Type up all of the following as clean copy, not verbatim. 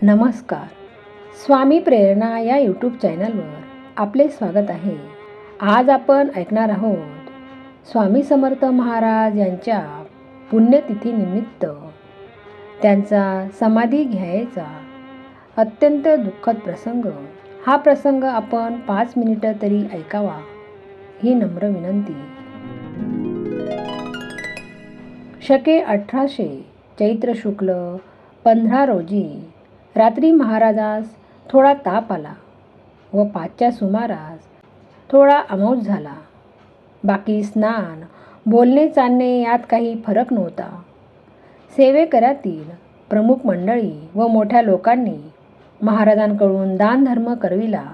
नमस्कार. स्वामी प्रेरणा या यूट्यूब चॅनलवर आपले स्वागत आहे. आज आपण ऐकणार आहोत स्वामी समर्थ महाराज यांच्या पुण्यतिथीनिमित्त त्यांचा समाधी घ्यायचा अत्यंत दुःखद प्रसंग. हा प्रसंग आपण 5 मिनिटं तरी ऐकावा ही नम्र विनंती. शके 1800 चैत्र शुक्ल 15 रोजी रात्री महाराजास थोडा ताप आला व 5च्या सुमारास थोडा अमौज झाला. बाकी स्नान, बोलणे चालणे यात काही फरक नव्हता. सेवेकऱ्यातील प्रमुख मंडळी व मोठ्या लोकांनी महाराजांकडून दानधर्म करविला.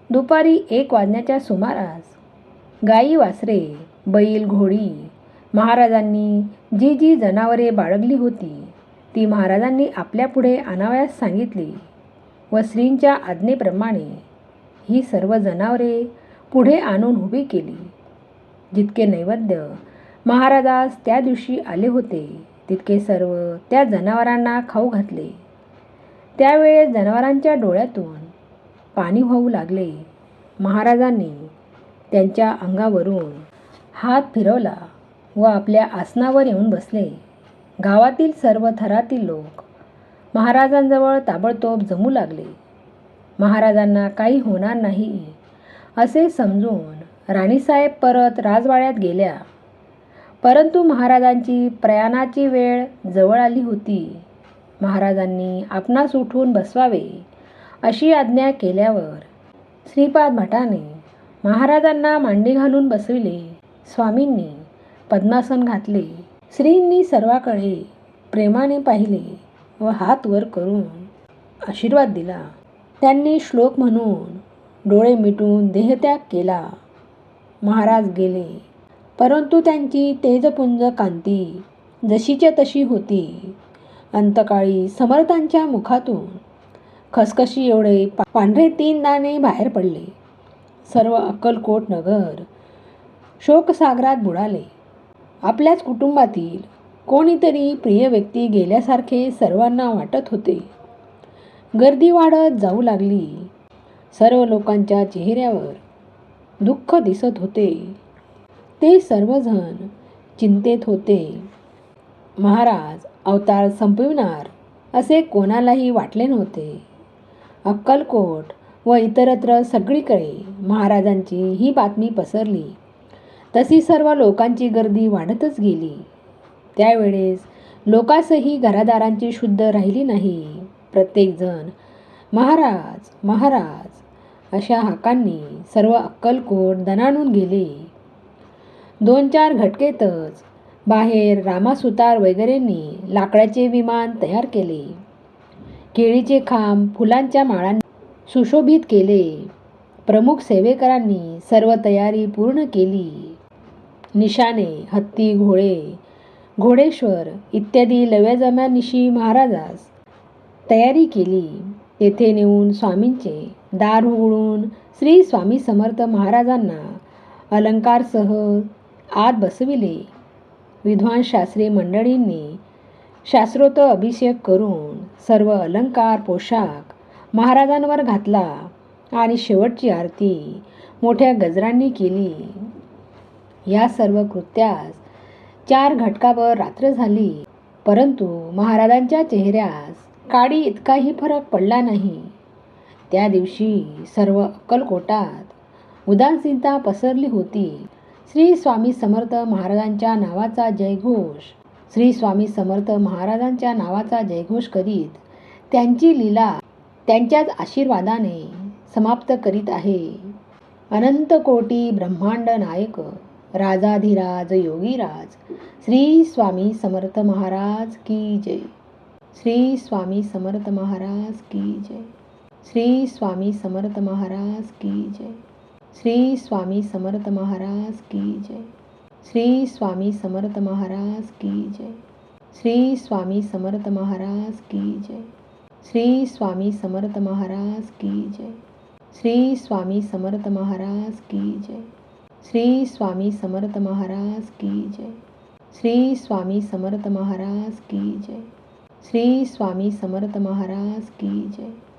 दुपारी 1 वाजण्याच्या सुमारास गाई वासरे, बैल, घोडी महाराजांनी जी जी जनावरे बाळगली होती ती महाराजांनी आपल्या पुढे आणावयास सांगितली व श्रींच्या आज्ञेप्रमाणे ही सर्व जनावरे पुढे आणून उभी केली. जितके नैवेद्य महाराजास त्या दिवशी आले होते तितके सर्व त्या जनावरांना खाऊ घातले. त्यावेळेस जनावरांच्या डोळ्यातून पाणी वाहू लागले. महाराजांनी त्यांच्या अंगावरून हात फिरवला व आपल्या आसनावर येऊन बसले. गावातील सर्व थरातील लोक महाराजांजवळ ताबडतोब जमू लागले. महाराजांना काही होणार नाही असे समजून राणीसाहेब परत राजवाड्यात गेल्या. परंतु महाराजांची प्रयाणाची वेळ जवळ आली होती. महाराजांनी आपणास उठून बसवावे अशी आज्ञा केल्यावर श्रीपाद भटाने महाराजांना मांडी घालून बसविले. स्वामींनी पद्मासन घातले. श्रींनी सर्वाकडे प्रेमाने पाहिले व हात वर करून आशीर्वाद दिला. त्यांनी श्लोक म्हणून डोळे मिटून देहत्याग केला. महाराज गेले, परंतु त्यांची तेजपुंज कांती जशीच्या तशी होती. अंतकाळी समर्थांच्या मुखातून खसखशी एवढे पांढरे 3 दाणे बाहेर पडले. सर्व अक्कलकोट नगर शोकसागरात बुडाले. आपल्याच कुटुंबातील कोणीतरी प्रिय व्यक्ती गेल्यासारखे सर्वांना वाटत होते. गर्दी वाढत जाऊ लागली. सर्व लोकांच्या चेहऱ्यावर दुःख दिसत होते. ते सर्वजण चिंतेत होते. महाराज अवतार संपविणार असे कोणालाही वाटले नव्हते. अक्कलकोट व इतरत्र सगळीकडे महाराजांची ही बातमी पसरली तशी सर्व लोकांची गर्दी वाढतच गेली. त्यावेळेस लोकासही घरादारांची शुद्ध राहिली नाही. प्रत्येकजण महाराज महाराज अशा हाकांनी सर्व अक्कलकोट दणाणून गेले. 2-4 घटकेतच बाहेर रामासुतार वगैरेंनी लाकडाचे विमान तयार केले. केळीचे खांब फुलांच्या माळांनी सुशोभित केले. प्रमुख सेवेकरांनी सर्व तयारी पूर्ण केली. निशाणे, हत्ती, घोडे, घोडेश्वर इत्यादी लव्याजम्यानिशी महाराजास तयारी केली. तेथे नेऊन स्वामींचे दार उघडून श्री स्वामी समर्थ महाराजांना अलंकारसह आत बसविले. विद्वान शास्त्री मंडळींनी शास्त्रोक्त अभिषेक करून सर्व अलंकार पोशाख महाराजांवर घातला आणि शेवटची आरती मोठ्या गजरांनी केली. या सर्व कृत्यास 4 घटकावर रात्र झाली, परंतु महाराजांच्या चेहऱ्यास काडी इतकाही फरक पडला नाही. त्या दिवशी सर्व अक्कलकोटात उदासीनता पसरली होती. श्री स्वामी समर्थ महाराजांच्या नावाचा जयघोष, श्री स्वामी समर्थ महाराजांच्या नावाचा जयघोष करीत त्यांची लीला त्यांच्याच आशीर्वादाने समाप्त करीत आहे. अनंत कोटी ब्रह्मांड नायक राजाधिराज योगीराज श्री स्वामी समर्थ महाराज की जय. श्री स्वामी समर्थ महाराज की जय. श्री स्वामी समर्थ महाराज की जय. श्री स्वामी समर्थ महाराज की जय. श्री स्वामी समर्थ महाराज की जय. श्री स्वामी समर्थ महाराज की जय. श्री स्वामी समर्थ महाराज की जय. श्री स्वामी समर्थ महाराज की जय. श्री स्वामी समर्थ महाराज की जय. श्री स्वामी समर्थ महाराज की जय. श्री स्वामी समर्थ महाराज की जय.